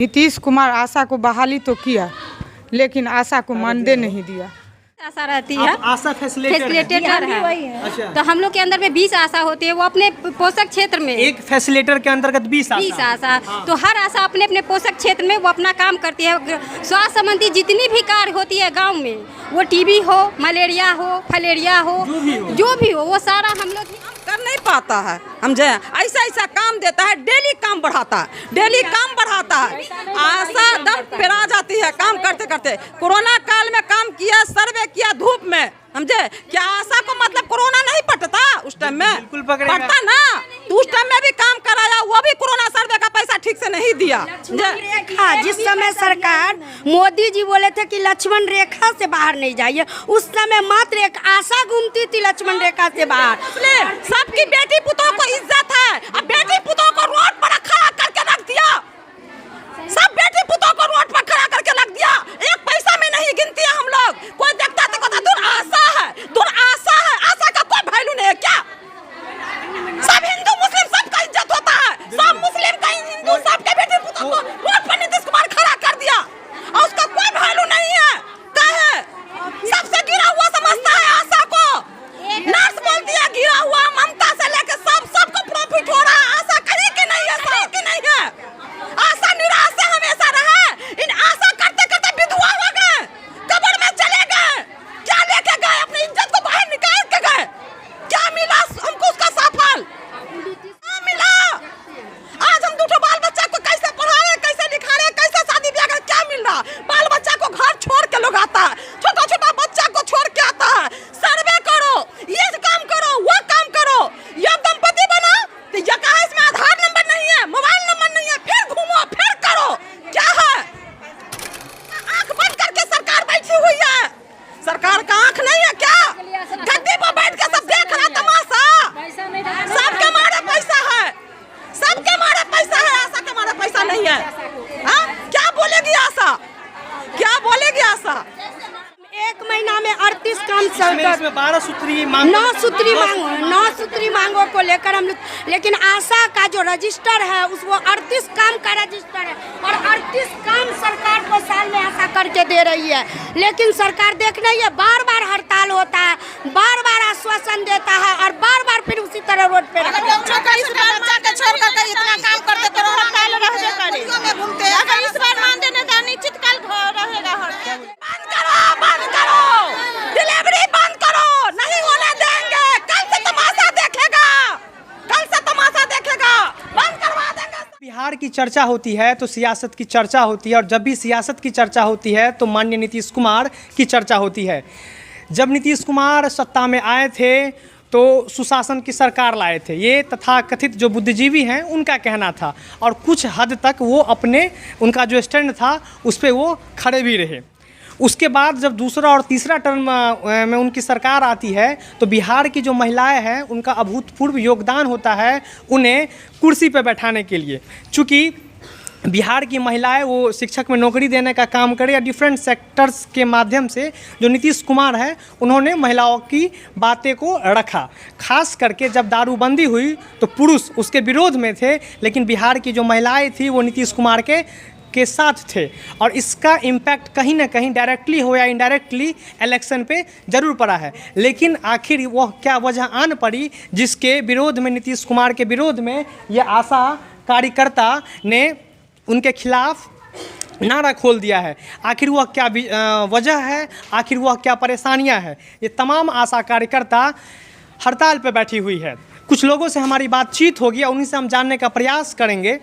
नीतीश कुमार आशा को बहाली तो किया, लेकिन आशा को मानदेय नहीं दिया। आशा रहती है, आशा फैसिलिटेटर है। अच्छा। तो हम लोग के अंदर में 20 आशा होती है, वो अपने पोषक क्षेत्र में एक फैसिलिटेटर के अंतर्गत 20 आशा। तो हर आशा अपने अपने पोषक क्षेत्र में वो अपना काम करती है। स्वास्थ्य संबंधी जितनी भी कार्य होती है गांव में, वो टीबी हो, मलेरिया हो, फलेरिया हो, जो भी हो वो सारा हम लोग कर नहीं पाता है। हम जो ऐसा ऐसा काम देता है, डेली काम बढ़ाता है, डेली काम बढ़ाता है। आशा दम पेरा जाती है काम करते करते। कोरोना काल में काम किया, सर्वे किया धूप में, समझे क्या? आशा को मतलब कोरोना नहीं पड़ता उस टाइम में, पड़ता ना, तो उस टाइम में भी काम कराया, वो भी कोरोना सर्वे का पैसा ठीक से नहीं दिया। जिस समय सरकार मोदी जी बोले थे कि लक्ष्मण रेखा से बाहर नहीं जाइए, उस समय मात्र एक आशा घूमती थी लक्ष्मण रेखा से बाहर। सबकी बेटी पुतों को इज्जत है, अब बेटी पुतों को रोड पर खड़ा करके रख दिया। सब बेटी पुतों को रोड पर खड़ा करके रख दिया। एक पैसा में नहीं गिनती है हम लोग। कोई देखता तो कहता दूर आशा है, दूर आशा है। आशा का कोई वैल्यू नहीं है क्या? सब हिंदू मुस्लिम सबका इज्जत होता है। सब मुस्लिम का हिंदू सबके बेटी पुतों को रोड पर नीतीश कुमार खड़ा कर दिया और उसका कोई वैल्यू नहीं है। कहे सबसे गिरा हुआ समझता है आशा को। नर्स बोलती है गिरा हुआ, ममता से लेकर सबको प्रॉफिट हो रहा है। आशा कहीं की नहीं है, कहीं की नहीं है। आशा निराश से हमेशा रहे। इन आशा करते करते विधवा हो गए, कब्र में चले गए। क्या लेके गए? अपनी इज्जत को बाहर निकाल के गए। क्या मिला हमको उसका सफल? मिला। आज हम दूठो बाल बच्चा को कैसे पढ़ाए, कैसे लिखाए, कैसे शादी ब्याह कर, क्या मिल रहा? बाल बच्चा को घर छोड़ के लोग आता है, छोटा छोटा बच्चा को छोड़ के आता है। सर्वे करो, ये काम करो, वो काम करो। ये दंपति बना तो ये कहा इसमें आधार नंबर नहीं है, मोबाइल नंबर नहीं है, फिर घूमो, फिर करो। क्या है? आंख बंद करके सरकार बैठी हुई है। सरकार का आंख नहीं है क्या? गद्दी पर बैठ के सब देख रहा तमाशा। सबके मारे पैसा है, सबके मारे पैसा है, आशा के मारे पैसा नहीं है। हाँ? क्या बोलेगी आशा? क्या बोलेगी आशा? एक महीना में 38 काम इसमें 12 सूत्री मांग, 9 सूत्री मांगों को लेकर हम लोग, लेकिन आशा का जो रजिस्टर है उस वो 38 काम का रजिस्टर है और 38 काम सरकार को साल में आशा करके दे रही है। लेकिन सरकार देख रही है, बार बार हड़ताल होता है, बार बार आश्वासन देता है और बार बार फिर उसी तरह रोड पे इतना काम करते तो हड़ताल रहबे करे। अगर इस बार मान देने का निश्चित काल रहेगा हड़ताल। बंद करो, डिलीवरी बंद करो, नहीं होने देंगे। कल से तमाशा देखेगा, कल से तमाशा देखेगा, बंद करवा देंगे। बिहार की चर्चा होती है तो सियासत की चर्चा होती है, और जब भी सियासत की चर्चा होती है तो माननीय नीतीश कुमार की चर्चा होती है। जब नीतीश कुमार सत्ता में आए थे तो सुशासन की सरकार लाए थे, ये तथाकथित जो बुद्धिजीवी हैं उनका कहना था, और कुछ हद तक वो अपने उनका जो स्टैंड था उस पर वो खड़े भी रहे। उसके बाद जब दूसरा और तीसरा टर्म में उनकी सरकार आती है तो बिहार की जो महिलाएं हैं उनका अभूतपूर्व योगदान होता है उन्हें कुर्सी पर बैठाने के लिए। चूँकि बिहार की महिलाएं वो शिक्षक में नौकरी देने का काम करे या डिफरेंट सेक्टर्स के माध्यम से, जो नीतीश कुमार है उन्होंने महिलाओं की बातें को रखा। खास करके जब दारूबंदी हुई तो पुरुष उसके विरोध में थे, लेकिन बिहार की जो महिलाएं थी वो नीतीश कुमार के साथ थे, और इसका इम्पैक्ट कहीं ना कहीं डायरेक्टली हो या इनडायरेक्टली इलेक्शन पे ज़रूर पड़ा है। लेकिन आखिर वह क्या वजह आन पड़ी जिसके विरोध में, नीतीश कुमार के विरोध में, ये आशा कार्यकर्ता ने उनके खिलाफ नारा खोल दिया है? आखिर वह क्या वजह है, आखिर वह क्या परेशानियां हैं? ये तमाम आशा कार्यकर्ता हड़ताल पर बैठी हुई है। कुछ लोगों से हमारी बातचीत होगी और उन्हीं से हम जानने का प्रयास करेंगे।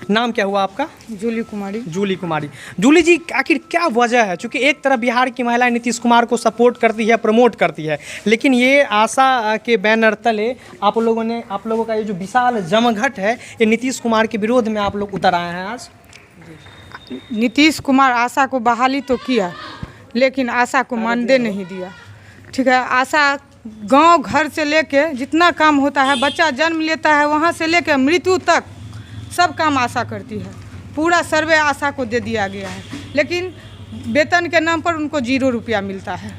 नाम क्या हुआ आपका? जूली कुमारी। जूली कुमारी। जूली जी, आखिर क्या वजह है? क्योंकि एक तरफ बिहार की महिलाएं नीतीश कुमार को सपोर्ट करती है, प्रमोट करती है, लेकिन ये आशा के बैनर तले आप लोगों का ये जो विशाल जमघट है, ये नीतीश कुमार के विरोध में आप लोग उतर आए हैं आज। नीतीश कुमार आशा को बहाली तो किया, लेकिन आशा को मानदेय नहीं दिया। ठीक है, आशा गांव घर से लेके जितना काम होता है, बच्चा जन्म लेता है वहाँ से लेकर मृत्यु तक सब काम आशा करती है। पूरा सर्वे आशा को दे दिया गया है, लेकिन वेतन के नाम पर उनको 0 रुपया मिलता है।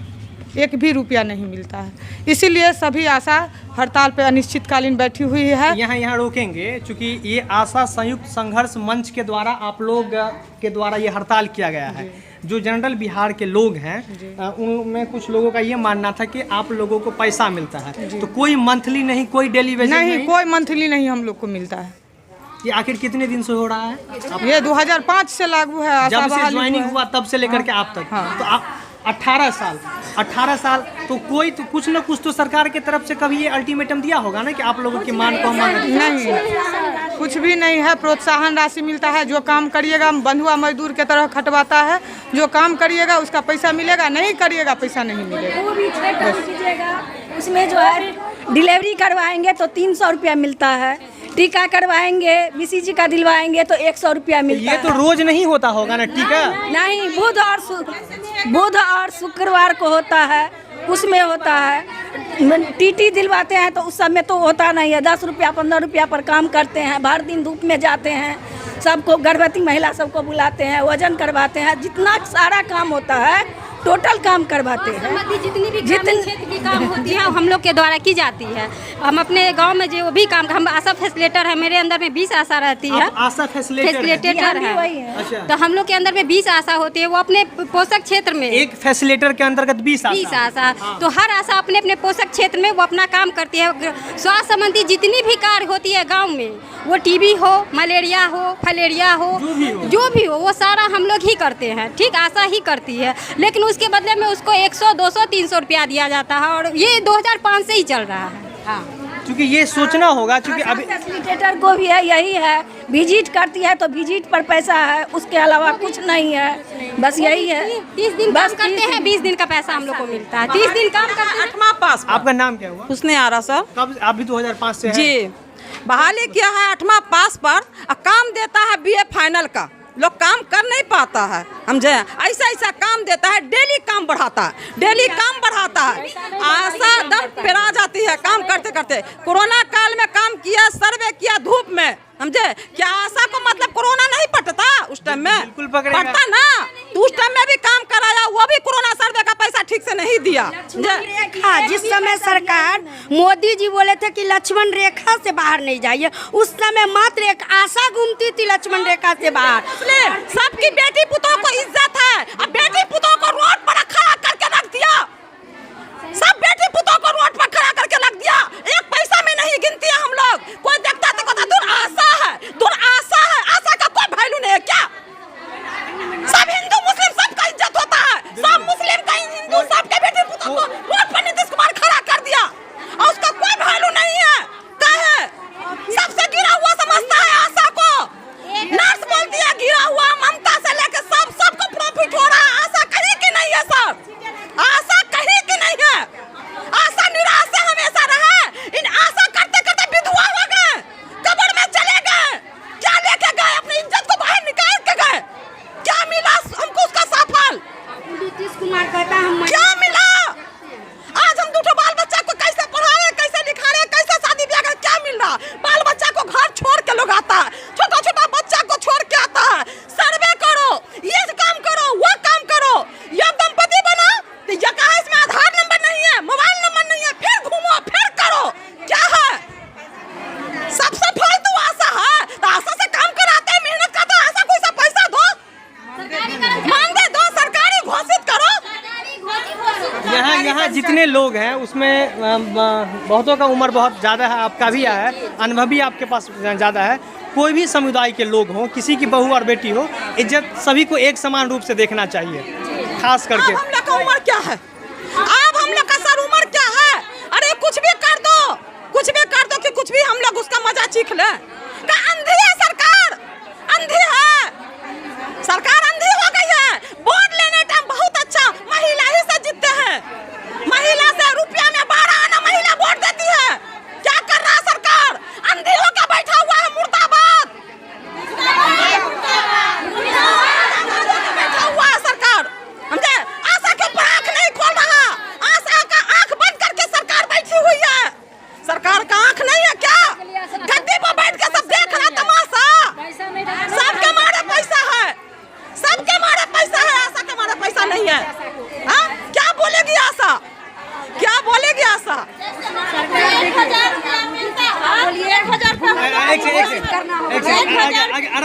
एक भी रुपया नहीं मिलता है। इसीलिए सभी आशा हड़ताल पे अनिश्चितकालीन बैठी हुई है। यहाँ रोकेंगे, चूँकि ये आशा संयुक्त संघर्ष मंच के द्वारा आप लोग के द्वारा ये हड़ताल किया गया है। जो जनरल बिहार के लोग हैं उनमें कुछ लोगों का ये मानना था कि आप लोगों को पैसा मिलता है, तो कोई मंथली नहीं, कोई डेली वेजेस नहीं, कोई मंथली नहीं हम लोग को मिलता है। ये आखिर कितने दिन से हो रहा है? ये 2005 से लागू है। जब से ज्वाइनिंग हुआ तब से लेकर के आप तक। तो आप 18 साल तो कोई तो कुछ न कुछ तो सरकार की तरफ से कभी ये अल्टीमेटम दिया होगा ना कि आप लोगों की मांग को हम नहीं, कुछ भी नहीं है। प्रोत्साहन राशि मिलता है, जो काम करिएगा बंधुआ मजदूर के तरह खटवाता है, जो काम करिएगा उसका पैसा मिलेगा, नहीं करिएगा पैसा नहीं मिलेगा। वो भी कीजिएगा, उसमें जो है डिलीवरी करवाएंगे तो 300 रुपया मिलता है, टीका करवाएंगे BCG का दिलवाएंगे तो 100 रुपया मिलता है। ये तो रोज नहीं होता होगा ना टीका? नहीं, बुध और शुक्रवार को होता है, उसमें होता है। TT दिलवाते हैं तो उस समय तो होता नहीं है, 10 रुपया 15 रुपया पर काम करते हैं, भर दिन धूप में जाते हैं, सबको गर्भवती महिला सबको बुलाते हैं, वजन करवाते हैं, जितना सारा काम होता है टोटल काम करवाते हैं। जितनी भी क्षेत्र की काम होती है हम लोग के द्वारा की जाती है। हम अपने गांव में जो भी काम, हम आशा फैसिलिटेटर है, मेरे अंदर में 20 आशा रहती है। आशा फैसिलिटेटर है। अच्छा। तो हम लोग के अंदर में 20 आशा होती है, वो अपने पोषक क्षेत्र में एक फैसिलिटेटर के अंतर्गत 20 आशा। तो हर आशा अपने अपने पोषक क्षेत्र में वो अपना काम करती है। स्वास्थ्य संबंधी जितनी भी कार्य होती है गाँव में, वो TB हो, मलेरिया हो, फलेरिया हो, जो भी हो, वो सारा हम लोग ही करते हैं। ठीक, आशा ही करती है, लेकिन उसके बदले में उसको 100, 200, 300 रुपया दिया जाता है, और ये 2005 से ही चल रहा है। हाँ, क्योंकि ये सोचना होगा, क्योंकि अभी फैसिलिटेटर को भी है, यही है, विजिट करती है तो विजिट पर पैसा है, उसके अलावा कुछ नहीं है, बस यही है। 30 दिन काम करते हैं, 20 दिन का पैसा हम लोग को मिलता है। 30 दिन काम करते हैं। 8वां पास। आपका नाम क्या हुआ? उसने आ रहा सर। कब? आप भी 2005 से हैं? जी, बहाली किया है 8वां पास पर, काम देता है BA फाइनल का। लोग काम कर नहीं पाता है, समझे? ऐसा काम देता है, डेली काम बढ़ाता है, डेली काम बढ़ाता है। आशा दम पेरा जाती है काम करते करते। कोरोना काल में काम किया, सर्वे किया धूप में, समझे? क्या आशा को मतलब कोरोना नहीं पड़ता उस टाइम में? बिल्कुल पड़ता ना, तो उस टाइम में भी काम कराया, वो भी कोरोना सर्वे का पैसा ठीक से नहीं दिया। हाँ, जिस समय सरकार मोदी जी बोले थे कि लक्ष्मण रेखा से बाहर नहीं जाइए, उस समय मात्र एक आशा घूमती थी लक्ष्मण रेखा से बाहर। सबकी बेटी पुतों को इज्जत है, अब बेटी पुतों को रोड पर खड़ा करके रख दिया। सब बेटी पुतों को रोड पर खड़ा करके रख दिया, एक पैसा में नहीं गिनती है हम लोग। कोई देखता तो कहता दुराशा है, दुराशा है। आशा का कोई वैल्यू नहीं है क्या? सब हिंदू मुस्लिम सबका इज्जत होता है, सब मुस्लिम का हिंदू सबके बेटी पुतों को रोड पर नीतीश कुमार खड़ा कर दिया, और उसका कोई वैल्यू नहीं है। कहे सबसे गिरा हुआ समझता है आशा को। नर्स बोलती है गिरा हुआ, ममता से लेकर सबको प्रॉफिट हो रहा है। आशा कहीं की नहीं है सर, आशा कहीं की नहीं है। आशा निराश से हमेशा रहे। इन आशा करते करते विधवा हो गए, कब्र में चले गए। क्या लेके गए? अपनी इज्जत को बाहर निकाल के गए। क्या मिला हमको उसका सफल? नीतीश कुमार कहता हम क्या मिला? आज हम दूठो बाल बच्चा को कैसे पढ़ा रहे, कैसे लिखा रहे, कैसे शादी ब्याह कर, क्या मिल रहा? बाल बच्चा को घर छोड़ के लोग आता है, छोटा छोटा बच्चा को छोड़ के आता है। सर्वे करो, ये काम करो, वो काम करो। ये दंपति बना तो ये कहा इसमें आधार नंबर नहीं है, मोबाइल नंबर नहीं है, फिर घूमो फिर करो। क्या है? सबसे फालतू आशा है। तो आशा से काम कराते हैं, मेहनत करते हैं, आशा को ऐसा पैसा दो, मांगे दो, सरकारी घोषित करो। यहाँ जितने लोग हैं उसमें बहुतों का उम्र बहुत ज़्यादा है, आपका भी है, अनुभव भी आपके पास ज़्यादा है। कोई भी समुदाय के लोग हों, किसी की बहू और बेटी हो, इज्जत सभी को एक समान रूप से देखना चाहिए, खास करके। अब हम लोग का उम्र क्या है? अब हम लोग का सर उम्र क्या है? अरे कुछ भी कर दो, कुछ भी कर दो कि कुछ भी हम लोग उसका मजा चीख ले। अंधी है सरकार, अंधी है सरकार, अंधी हो गई है। वोट लेने टाइम बहुत अच्छा महिला ही से जीतते हैं, महिला से रुपया में 12 आना महिला वोट देती है। क्या कर रहा है सरकार? अंधी होकर बैठा हुआ है, मुर्दाबाद बैठा हुआ है सरकार, समझे? आशा के ऊपर आंख नहीं खोल रहा, आशा का आंख बंद करके सरकार बैठी हुई है। सरकार का आंख नहीं है क्या? गद्दी पर बैठ के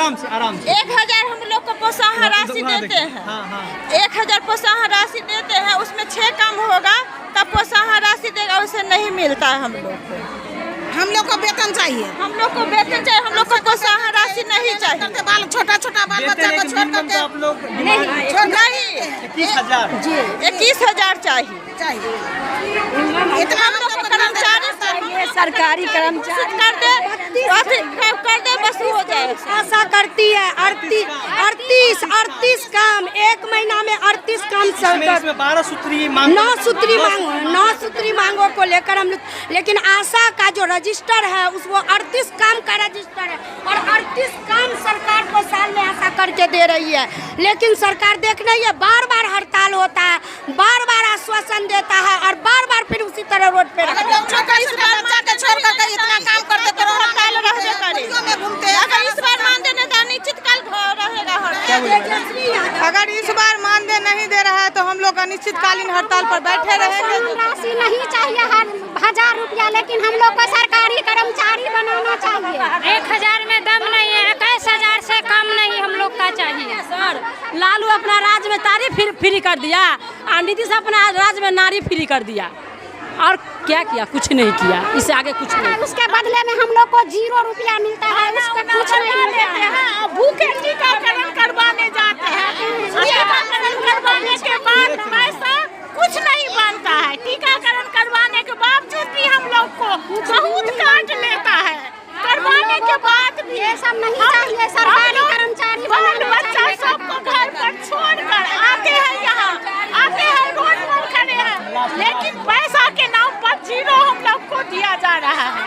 आराम से 1000 हम लोग को प्रोत्साहन राशि देते हैं। हाँ हाँ 1000 प्रोत्साहन राशि देते हैं, उसमें 6 काम होगा तब प्रोत्साहन राशि देगा, उसे नहीं मिलता है हम लोग को। हम लोग को वेतन चाहिए, हम लोग को वेतन चाहिए, हम लोग को प्रोत्साहन राशि नहीं चाहिए। बाल छोटा छोटा बाल बच्चा को छोड़ करके आप लोग नहीं 21,000 21,000 चाहिए। इतना हम लोग को कर्मचारी ये सरकारी कर्मचारी कर दे बस हो जाए। आशा करती है 38 काम, 1 महीना में 38 काम सरकार, इसमें 12 सूत्री मांग 9 सूत्री मांगों को लेकर हम लोग, लेकिन आशा का जो रजिस्टर है उस वो 38 काम का रजिस्टर है और 38 काम सरकार को साल में आशा करके दे रही है, लेकिन सरकार देख रही है, बार बार हड़ताल होता है, बार बार आश्वासन देता है और बार बार फिर उसी तरह रोड पे छोटा छोटा बच्चा के छोड़ करके इतना काम करते करो, हड़ताल रहबे करे। में घूमते हैं। अगर इस बार मान देने तो निश्चित काल रहेगा हड़ताल। अगर इस बार मानदेय नहीं दे रहा है तो हम लोग अनिश्चितकालीन हड़ताल पर बैठे रहेंगे। राशि नहीं चाहिए 1000 रुपया, लेकिन हम लोग को सरकारी कर्मचारी बनाना चाहिए। 1000 में दम नहीं है, 21,000 से कम नहीं हम लोग का चाहिए। सर लालू अपना राज्य में तारीफ फ्री कर दिया और नीतीश अपना राज्य में नारी फ्री कर दिया, और क्या किया? कुछ नहीं किया, इससे आगे कुछ नहीं। उसके बदले में हम लोग को 0 रुपया मिलता है, उसको कुछ नहीं मिलता है। भूखे टीकाकरण करवाने जाते हैं, टीकाकरण करवाने के बाद पैसा कुछ नहीं बनता है। टीकाकरण करवाने के बावजूद भी हम लोग को बहुत काट लेता है, करवाने के बाद भी ये सब नहीं चाहिए, सरकारी कर्मचारी बनाना बच्चा चाहिए। सबको घर पर छोड़कर आते हैं, यहाँ आते हैं, रोड पर खड़े हैं, लेकिन पैसा के नाम पर 0 हम लोग को दिया जा रहा है।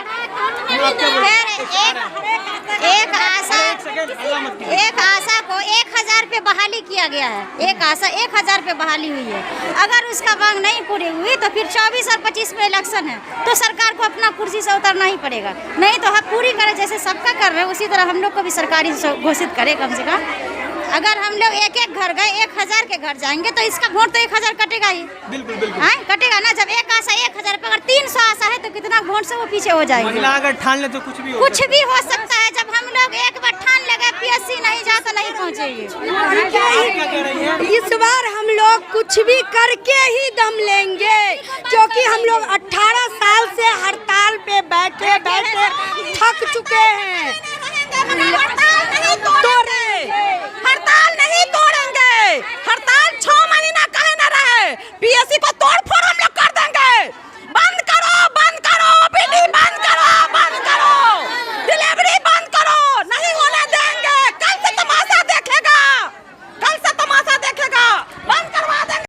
एक आशा को 1000 पे बहाली किया गया है, एक आशा 1000 पे बहाली हुई है। अगर उसका मांग नहीं पूरी हुई तो फिर 24 और 25 में इलेक्शन है, तो सरकार को अपना कुर्सी से उतरना ही पड़ेगा। नहीं तो हम पूरी करें, जैसे सबका कर रहे हैं उसी तरह हम लोग को भी सरकारी घोषित करें कम से कम। अगर हम लोग एक घर गए, 1000 के घर जाएंगे तो इसका वोट तो 1000 कटेगा ही। बिल्कुल हाँ कटेगा ना। जब एक आशा 1000 पे अगर 300 आशा है तो कितना वोट से वो पीछे हो जाएगी। महिला अगर ठान ले तो कुछ भी हो सकता है। जब हम लोग एक बार ठान लगे PSC नहीं जा तो नहीं पहुँचेगी। क्या कह रही है? इस बार हम लोग कुछ भी करके ही दम लेंगे, क्योंकि हम लोग 18 साल से हड़ताल पे बैठे बैठे थक चुके हैं।